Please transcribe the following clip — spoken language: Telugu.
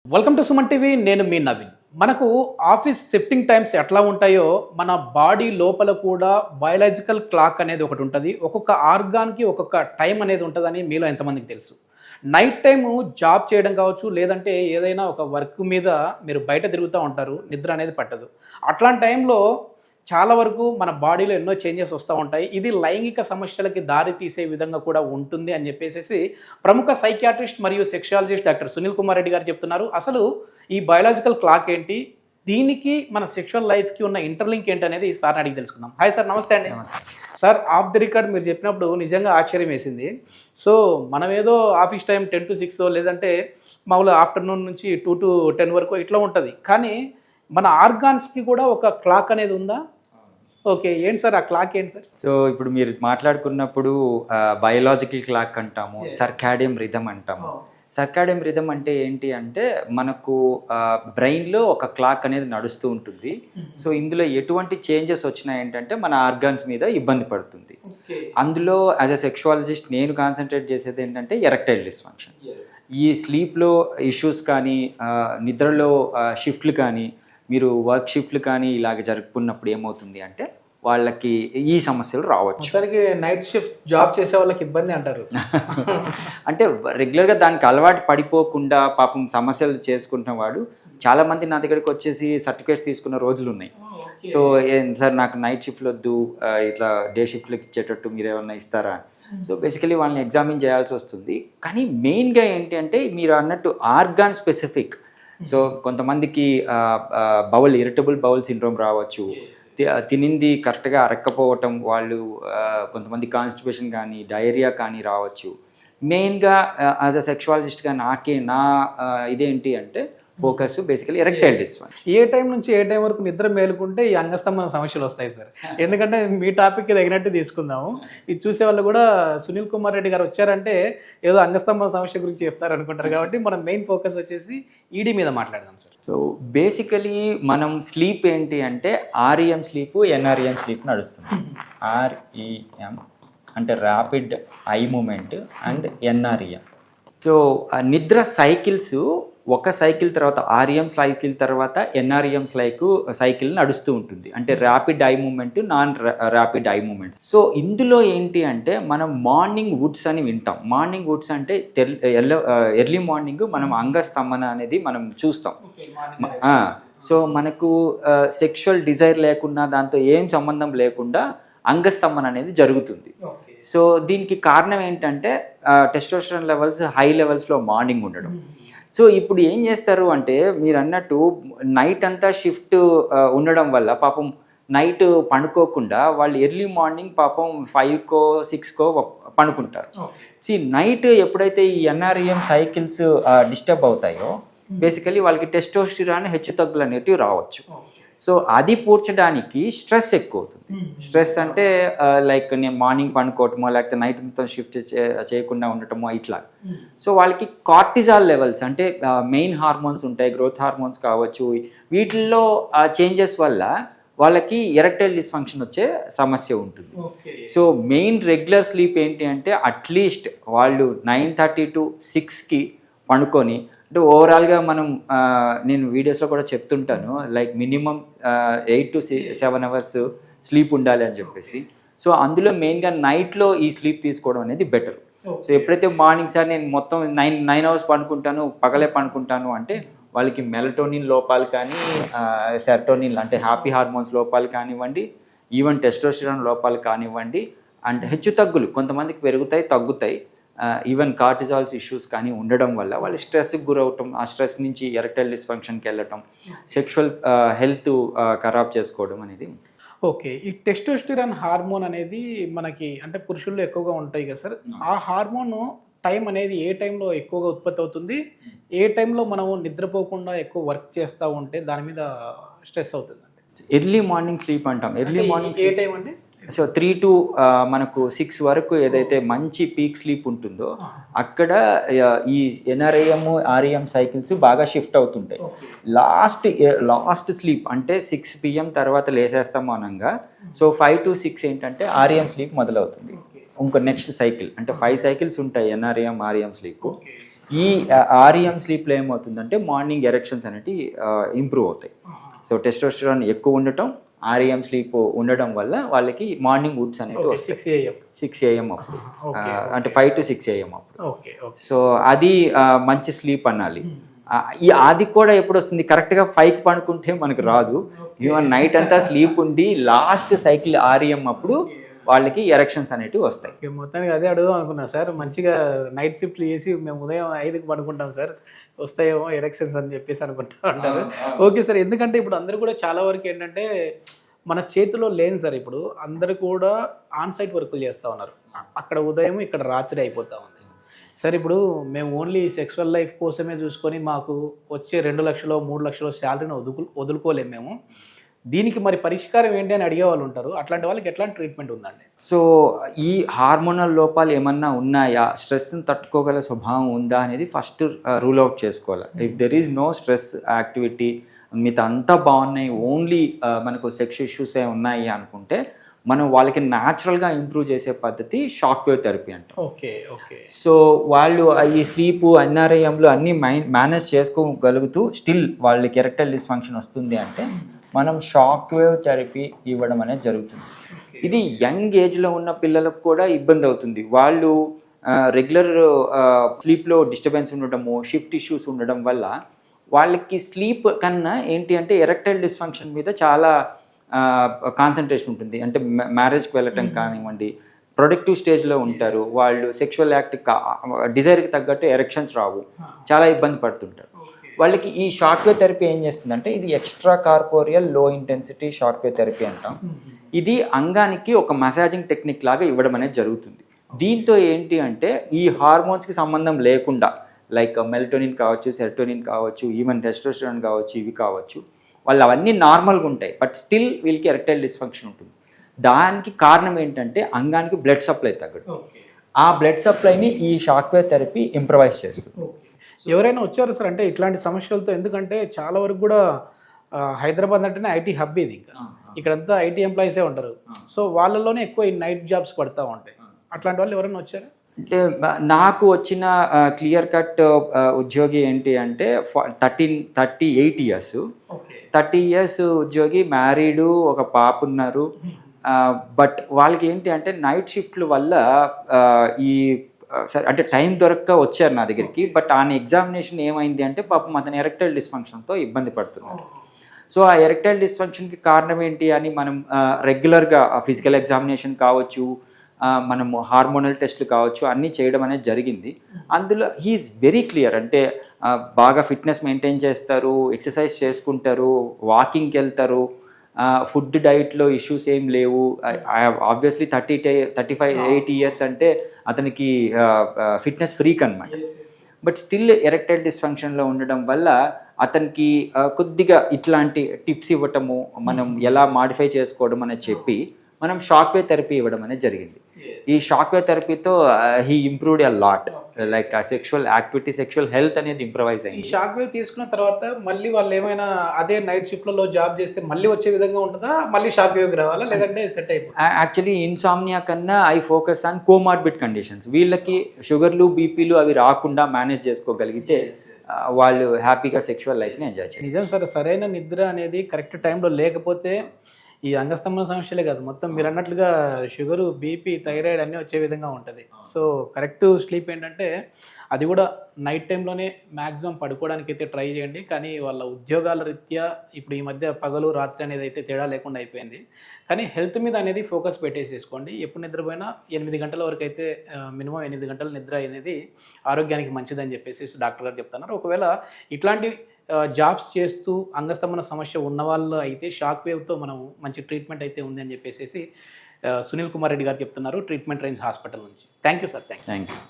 Welcome to Suman TV. నేను మీ నవీన్. మనకు ఆఫీస్ షిఫ్టింగ్ టైమ్స్ ఎట్లా ఉంటాయో మన బాడీ లోపల కూడా బయాలజికల్ క్లాక్ అనేది ఒకటి ఉంటుంది. ఒక్కొక్క ఆర్గాన్కి ఒక్కొక్క టైం అనేది ఉంటుందని మీలో ఎంతమందికి తెలుసు? నైట్ టైము జాబ్ చేయడం కావచ్చు, లేదంటే ఏదైనా ఒక వర్క్ మీద మీరు బయట తిరుగుతూ ఉంటారు, నిద్ర అనేది పట్టదు. అట్లాంటి టైంలో చాలా వరకు మన బాడీలో ఎన్నో చేంజెస్ వస్తూ ఉంటాయి. ఇది లైంగిక సమస్యలకి దారి తీసే విధంగా కూడా ఉంటుంది అని చెప్పేసి ప్రముఖ సైకియాట్రిస్ట్ మరియు సెక్షువాలజిస్ట్ డాక్టర్ సునీల్ కుమార్ రెడ్డి గారు చెప్తున్నారు. అసలు ఈ బయాలజికల్ క్లాక్ ఏంటి, దీనికి మన సెక్షువల్ లైఫ్కి ఉన్న ఇంటర్లింక్ ఏంటి అనేది సార్ని అడిగి తెలుసుకుందాం. హాయ్ సార్, నమస్తే అండి. సార్, ఆఫ్ ది రికార్డ్ మీరు చెప్పినప్పుడు నిజంగా ఆశ్చర్యం వేసింది. సో మనం ఏదో ఆఫీస్ టైం 10 to 6 లేదంటే మామూలు ఆఫ్టర్నూన్ నుంచి 2 to 10 వరకు ఇట్లా ఉంటుంది. కానీ మన ఆర్గాన్స్కి కూడా ఒక క్లాక్ అనేది ఉందా? ఓకే, ఏంటి సార్ ఆ క్లాక్ ఏంటి సార్? సో ఇప్పుడు మీరు మాట్లాడుకున్నప్పుడు బయోలాజికల్ క్లాక్ అంటాము, సర్కాడియం రిథమ్ అంటాము. సర్కాడియం రిథమ్ అంటే ఏంటి అంటే మనకు బ్రెయిన్లో ఒక క్లాక్ అనేది నడుస్తూ ఉంటుంది. సో ఇందులో ఎటువంటి చేంజెస్ వచ్చినాయి ఏంటంటే మన ఆర్గాన్స్ మీద ఇబ్బంది పడుతుంది. అందులో యాజ్ అ సెక్షువాలజిస్ట్ నేను కాన్సన్ట్రేట్ చేసేది ఏంటంటే ఎరెక్టైల్ డిస్ఫంక్షన్. ఈ స్లీప్లో ఇష్యూస్ కానీ, నిద్రలో షిఫ్ట్లు కానీ, మీరు వర్క్ షిఫ్ట్లు కానీ ఇలాగ జరుపుకున్నప్పుడు ఏమవుతుంది అంటే వాళ్ళకి ఈ సమస్యలు రావచ్చు. నైట్ షిఫ్ట్ జాబ్ చేసే వాళ్ళకి ఇబ్బంది అంటారు. అంటే రెగ్యులర్గా దానికి అలవాటు పడిపోకుండా పాపం సమస్యలు చేసుకుంటున్న వాడు చాలామంది నా దగ్గరికి వచ్చేసి సర్టిఫికేట్స్ తీసుకున్న రోజులు ఉన్నాయి. సో సార్ నాకు నైట్ షిఫ్ట్లు వద్దు, ఇట్లా డే షిఫ్ట్లకు ఇచ్చేటట్టు మీరు ఏమన్నా ఇస్తారా? సో బేసికలీ వాళ్ళని ఎగ్జామిన్ చేయాల్సి వస్తుంది. కానీ మెయిన్గా ఏంటి అంటే మీరు అన్నట్టు ఆర్గాన్ స్పెసిఫిక్. సో కొంతమందికి ఇరిటబుల్ బౌల్ సిండ్రోమ్ రావచ్చు, తినింది కరెక్ట్గా అరక్కపోవటం, వాళ్ళు కొంతమంది కాన్స్టిపేషన్ కానీ డయేరియా కానీ రావచ్చు. మెయిన్గా యాజ్ అ సెక్షువాలజిస్ట్గా నా ఇదేంటి అంటే ఫోకస్ బేసికలీ ఎరెక్టైల్ డిస్ఫంక్షన్. ఏ టైం నుంచి ఏ టైం వరకు నిద్ర మేలుకుంటే ఈ అంగస్తంభన సమస్యలు వస్తాయి సార్? ఎందుకంటే మీ టాపిక్కి తగినట్టు తీసుకుందాము. ఇది చూసే వాళ్ళు కూడా సునీల్ కుమార్ రెడ్డి గారు వచ్చారంటే ఏదో అంగస్తంభన సమస్య గురించి చెప్తారు అనుకుంటారు. కాబట్టి మనం మెయిన్ ఫోకస్ వచ్చేసి ఈడీ మీద మాట్లాడదాం సార్. సో బేసికలీ మనం స్లీప్ ఏంటి అంటే ఆర్ఈఎం స్లీప్, ఎన్ఆర్ఈఎం స్లీప్ నడుస్తుంది. ఆర్ఈఎం అంటే rapid eye movement and NREM. So నిద్ర సైకిల్స్ ఒక సైకిల్ తర్వాత ఆర్ఈఎం సైకిల్ తర్వాత ఎన్ఆర్ఈఎం సైకిల్ నడుస్తూ ఉంటుంది. అంటే rapid eye movement, non rapid eye movements. So ఇందులో ఏంటి అంటే మనం మార్నింగ్ వుడ్స్ అని వింటాం. మార్నింగ్ వుడ్స్ అంటే ఎర్లీ మార్నింగ్ మనం అంగస్తంభన అనేది మనం చూస్తాం. సో మనకు సెక్షువల్ డిజైర్ లేకుండా, దాంతో ఏం సంబంధం లేకుండా అంగస్తంభన అనేది జరుగుతుంది. సో దీనికి కారణం ఏంటంటే టెస్టోస్టెరాన్ లెవెల్స్ హై లెవెల్స్లో మార్నింగ్ ఉండడం. సో ఇప్పుడు ఏం చేస్తారు అంటే మీరు అన్నట్టు నైట్ అంతా షిఫ్ట్ ఉండడం వల్ల పాపం నైట్ పండుకోకుండా వాళ్ళు ఎర్లీ మార్నింగ్ పాపం 5కో 6కో పండుకుంటారు. నైట్ ఎప్పుడైతే ఈ ఎన్ఆర్ఈఎం సైకిల్స్ డిస్టర్బ్ అవుతాయో బేసికలీ వాళ్ళకి టెస్టోస్టెరాన్ హెచ్చుతగ్గులు అనేటివి రావచ్చు. సో అది పూడ్చడానికి స్ట్రెస్ ఎక్కువ అవుతుంది. స్ట్రెస్ అంటే లైక్ నేను మార్నింగ్ పండుకోవటమో లేకపోతే నైట్ మొత్తం షిఫ్ట్ చేయకుండా ఉండటమో ఇట్లా. సో వాళ్ళకి కార్టిజాల్ లెవెల్స్ అంటే మెయిన్ హార్మోన్స్ ఉంటాయి, గ్రోత్ హార్మోన్స్ కావచ్చు, వీటిల్లో చేంజెస్ వల్ల వాళ్ళకి ఎరెక్టైల్ డిస్ఫంక్షన్ వచ్చే సమస్య ఉంటుంది. సో మెయిన్ రెగ్యులర్ స్లీప్ ఏంటి అంటే అట్లీస్ట్ వాళ్ళు 9:30 to 6కి పండుకొని, అంటే ఓవరాల్గా మనం నేను వీడియోస్లో కూడా చెప్తుంటాను like minimum 8 to 7 hours sleep ఉండాలి అని చెప్పేసి. సో అందులో మెయిన్గా నైట్లో ఈ స్లీప్ తీసుకోవడం అనేది బెటర్. సో ఎప్పుడైతే మార్నింగ్ సార్ నేను మొత్తం 9 hours పండుకుంటాను, పగలే పండుకుంటాను అంటే వాళ్ళకి మెలటోనిన్ లోపాలు కానీ, సెరటోనిన్ అంటే హ్యాపీ హార్మోన్స్ లోపాలు కానివ్వండి, ఈవెన్ టెస్టోస్టెరాన్ లోపాలు కానివ్వండి, అండ్ హెచ్చుతగ్గులు కొంతమందికి పెరుగుతాయి, తగ్గుతాయి. ఈవెన్ కార్టిజాల్స్ ఇష్యూస్ కానీ ఉండడం వల్ల వాళ్ళు స్ట్రెస్కి గురవటం, ఆ స్ట్రెస్ నుంచి ఎరెక్టైల్ డిస్ఫంక్షన్కి వెళ్ళటం, సెక్షువల్ హెల్త్ ఖరాబ్ చేసుకోవడం అనేది. ఓకే, ఈ టెస్టోస్టెరాన్ హార్మోన్ అనేది మనకి అంటే పురుషుల్లో ఎక్కువగా ఉంటాయి కదా సార్? ఆ హార్మోన్ టైం అనేది ఏ టైంలో ఎక్కువగా ఉత్పత్తి అవుతుంది? ఏ టైంలో మనము నిద్రపోకుండా ఎక్కువ వర్క్ చేస్తూ ఉంటే దాని మీద స్ట్రెస్ అవుతుంది? ఎర్లీ మార్నింగ్ స్లీప్ అంటాం. ఎర్లీ మార్నింగ్ ఏ టైం అండి? సో 3 to మనకు 6 వరకు ఏదైతే మంచి పీక్ స్లీప్ ఉంటుందో అక్కడ ఈ ఎన్ఆర్ఈఎం ఆర్ఈఎం సైకిల్స్ బాగా షిఫ్ట్ అవుతుంటాయి. లాస్ట్ స్లీప్ అంటే 6 PM తర్వాత లేసేస్తాము అనగా సో 5 to 6 ఏంటంటే ఆర్ఈఎం స్లీప్ మొదలవుతుంది. ఇంకో నెక్స్ట్ సైకిల్ అంటే 5 cycles ఉంటాయి ఎన్ఆర్ఈఎం ఆర్ఈఎం స్లీప్. ఈ ఆర్ఈఎం స్లీప్లో ఏమవుతుందంటే మార్నింగ్ ఎరెక్షన్స్ అనేవి ఇంప్రూవ్ అవుతాయి. సో టెస్టోస్టెరాన్ ఎక్కువ ఉండటం, ఆర్ఈఎం స్లీప్ ఉండడం వల్ల వాళ్ళకి మార్నింగ్ వుడ్స్ అనేవి వస్తాయి 6 AM అప్పుడు, అంటే 5 to 6 AM అప్పుడు. సో అది మంచి స్లీప్ అనాలి. అది కూడా ఎప్పుడు వస్తుంది, కరెక్ట్గా 5కి పడుకుంటే మనకు రాదు. ఈవెన్ నైట్ అంతా స్లీప్ ఉండి లాస్ట్ సైకిల్ ఆర్ఈఎం అప్పుడు వాళ్ళకి ఎరెక్షన్స్ అనేటివి వస్తాయి. మొత్తానికి అదే అడుగుదాం అనుకున్నా సార్. మంచిగా నైట్ షిఫ్ట్లు చేసి మేము ఉదయం 5కి పడుకుంటాం సార్, వస్తాయేమో ఎరెక్షన్స్ అని చెప్పేసి అనుకుంటా ఉంటారు. ఓకే సార్, ఎందుకంటే ఇప్పుడు అందరూ కూడా చాలా వరకు ఏంటంటే మన చేతిలో లేని సార్, ఇప్పుడు అందరూ కూడా ఆన్ సైట్ వర్కులు చేస్తూ ఉన్నారు. అక్కడ ఉదయం ఇక్కడ రాత్రి అయిపోతూ ఉంది సార్. ఇప్పుడు మేము ఓన్లీ సెక్సువల్ లైఫ్ కోసమే చూసుకొని మాకు వచ్చే 2 లక్షలు 3 లక్షలు శాలరీని వదులుకోలేము మేము. దీనికి మరి పరిష్కారం ఏంటి అని అడిగే వాళ్ళు ఉంటారు. అట్లాంటి వాళ్ళకి ఎట్లాంటి ట్రీట్మెంట్ ఉందండి? సో ఈ హార్మోనల్ లోపాలు ఏమన్నా ఉన్నాయా, స్ట్రెస్ని తట్టుకోగల స్వభావం ఉందా అనేది ఫస్ట్ రూల్ అవుట్ చేసుకోవాలి. If there is no stress activity, మిగతా అంతా బాగున్నాయి, ఓన్లీ మనకు సెక్స్ ఇష్యూసే ఉన్నాయి అనుకుంటే మనం వాళ్ళకి న్యాచురల్గా ఇంప్రూవ్ చేసే పద్ధతి షాక్ వేవ్ థెరపీ అంటాం. Okay okay. సో వాళ్ళు ఈ స్లీపు ఎన్ఆర్ఐఎంలో అన్నీ మేనేజ్ చేసుకోగలుగుతూ స్టిల్ వాళ్ళకి ఎరెక్టైల్ డిస్ఫంక్షన్ వస్తుంది అంటే మనం షాక్ వేవ్ థెరపీ ఇవ్వడం అనేది జరుగుతుంది. ఇది యంగ్ ఏజ్లో ఉన్న పిల్లలకు కూడా ఇబ్బంది అవుతుంది. వాళ్ళు రెగ్యులర్ స్లీప్లో డిస్టర్బెన్స్ ఉండడము, షిఫ్ట్ ఇష్యూస్ ఉండడం వల్ల వాళ్ళకి స్లీప్ కన్నా ఏంటి అంటే ఎరెక్టైల్ డిస్ఫంక్షన్ మీద చాలా కాన్సన్ట్రేషన్ ఉంటుంది. అంటే మ్యారేజ్కి వెళ్ళటం కానివ్వండి, ప్రొడక్టివ్ స్టేజ్లో ఉంటారు, వాళ్ళు సెక్షువల్ యాక్ట్ డిజైర్కి తగ్గట్టు ఎరెక్షన్స్ రావు, చాలా ఇబ్బంది పడుతుంటారు. వాళ్ళకి ఈ షాక్ వేవ్ థెరపీ ఏం చేస్తుందంటే, ఇది ఎక్స్ట్రా కార్పోరియల్ లో ఇంటెన్సిటీ షాక్ వేవ్ థెరపీ అంటాం. ఇది అంగానికి ఒక మసాజింగ్ టెక్నిక్ లాగా ఇవ్వడం అనేది జరుగుతుంది. దీంతో ఏంటి అంటే ఈ హార్మోన్స్కి సంబంధం లేకుండా, లైక్ మెలటోనిన్ కావచ్చు, సెరటోనిన్ కావచ్చు, ఈవెన్ టెస్టోస్టెరాన్ కావచ్చు, ఇవి కావచ్చు, వాళ్ళు అవన్నీ నార్మల్గా ఉంటాయి. బట్ స్టిల్ వీళ్ళకి ఎరెక్టైల్ డిస్ఫంక్షన్ ఉంటుంది. దానికి కారణం ఏంటంటే అంగానికి బ్లడ్ సప్లై తగ్గదు. ఆ బ్లడ్ సప్లైని ఈ షాక్ వేవ్ థెరపీ ఇంప్రవైజ్ చేస్తుంది. ఎవరైనా వచ్చారు సార్ అంటే ఇట్లాంటి సమస్యలతో? ఎందుకంటే చాలా వరకు కూడా హైదరాబాద్ అంటేనే ఐటీ హబ్ ఇది, ఇక్కడంతా ఐటీ ఎంప్లాయీసే ఉంటారు. సో వాళ్ళలోనే ఎక్కువ ఈ నైట్ జాబ్స్ పడతా ఉంటాయి. అట్లాంటి వాళ్ళు ఎవరైనా వచ్చారా? అంటే నాకు వచ్చిన క్లియర్ కట్ ఉద్యోగి ఏంటి అంటే 38 ఇయర్స్, 30 ఇయర్స్ ఉద్యోగి, మ్యారీడు, ఒక పాప ఉన్నారు. బట్ వాళ్ళకి ఏంటి అంటే నైట్ షిఫ్ట్ల వల్ల ఈ సరే అంటే టైం దొరక్క వచ్చారు నా దగ్గరికి. బట్ ఆయన ఎగ్జామినేషన్ ఏమైంది అంటే పాపం అతను ఎరెక్టైల్ డిస్ఫంక్షన్తో ఇబ్బంది పడుతున్నారు. సో ఆ ఎరెక్టైల్ డిస్ఫంక్షన్కి కారణం ఏంటి అని మనం రెగ్యులర్గా ఫిజికల్ ఎగ్జామినేషన్ కావచ్చు, మనము హార్మోనల్ టెస్ట్లు కావచ్చు, అన్నీ చేయడం అనేది జరిగింది. అందులో హీఈస్ వెరీ క్లియర్. అంటే బాగా ఫిట్నెస్ మెయింటైన్ చేస్తారు, ఎక్సర్సైజ్ చేసుకుంటారు, వాకింగ్కి వెళ్తారు, ఫుడ్ డైట్లో ఇష్యూస్ ఏం లేవు. ఆబ్వియస్లీ 35 ఇయర్స్ అంటే అతనికి ఫిట్నెస్ ఫ్రీక్ అనమాట. బట్ స్టిల్ ఎరెక్టైల్ డిస్ఫంక్షన్లో ఉండడం వల్ల అతనికి కొద్దిగా ఇట్లాంటి టిప్స్ ఇవ్వటము, మనం ఎలా మాడిఫై చేసుకోవడం అనేది చెప్పి మనం షాక్ వేవ్ థెరపీ ఇవ్వడం అనేది జరిగింది. ఈ షాక్ వేవ్ థెరపీతో he improved a lot, like ఆ సెక్షువల్ యాక్టివిటీ, సెక్షువల్ హెల్త్ అనేది ఇంప్రూవైజ్ అయింది. ఈ షాక్ వేవ్ తీసుకున్న తర్వాత మళ్ళీ వాళ్ళు ఏమైనా అదే నైట్ షిఫ్ట్లలో జాబ్ చేస్తే మళ్ళీ వచ్చే విధంగా ఉంటుందా? మళ్ళీ షాక్ వేవ్ రావాలా, లేదంటే సెట్ అయిపోతుంది? యాక్చువల్లీ ఇన్సామ్నియా కన్నా I focus on comorbid conditions. వీళ్ళకి షుగర్లు, బీపీలు అవి రాకుండా మేనేజ్ చేసుకోగలిగితే వాళ్ళు హ్యాపీగా సెక్షువల్ లైఫ్ని ఎంజాయ్ చేయాలి. నిజం సార్, సరైన నిద్ర అనేది కరెక్ట్ టైంలో లేకపోతే ఈ అంగస్తంభన సమస్యలే కాదు, మొత్తం మీరు అన్నట్లుగా షుగరు, బీపీ, థైరాయిడ్ అన్నీ వచ్చే విధంగా ఉంటుంది. సో కరెక్ట్ స్లీప్ ఏంటంటే అది కూడా నైట్ టైంలోనే మ్యాక్సిమం పడుకోవడానికి అయితే ట్రై చేయండి. కానీ వాళ్ళ ఉద్యోగాల రీత్యా ఇప్పుడు ఈ మధ్య పగలు రాత్రి అనేది అయితే తేడా లేకుండా అయిపోయింది. కానీ హెల్త్ మీద అనేది ఫోకస్ పెట్టేసేసుకోండి. ఎప్పుడు నిద్రపోయినా 8 గంటల వరకు అయితే మినిమం 8 గంటల నిద్ర అనేది ఆరోగ్యానికి మంచిదని చెప్పేసి డాక్టర్ గారు చెప్తున్నారు. ఒకవేళ ఇట్లాంటి జాబ్స్ చేస్తూ అంగస్తంభన సమస్య ఉన్న వాళ్ళు అయితే షాక్ వేవ్తో మనం మంచి ట్రీట్మెంట్ అయితే ఉంది అని చెప్పేసి సునీల్ కుమార్ రెడ్డి గారు చెప్తున్నారు, ట్రీట్మెంట్ రేంజ్ హాస్పిటల్ నుంచి. Thank you sir. Thank you.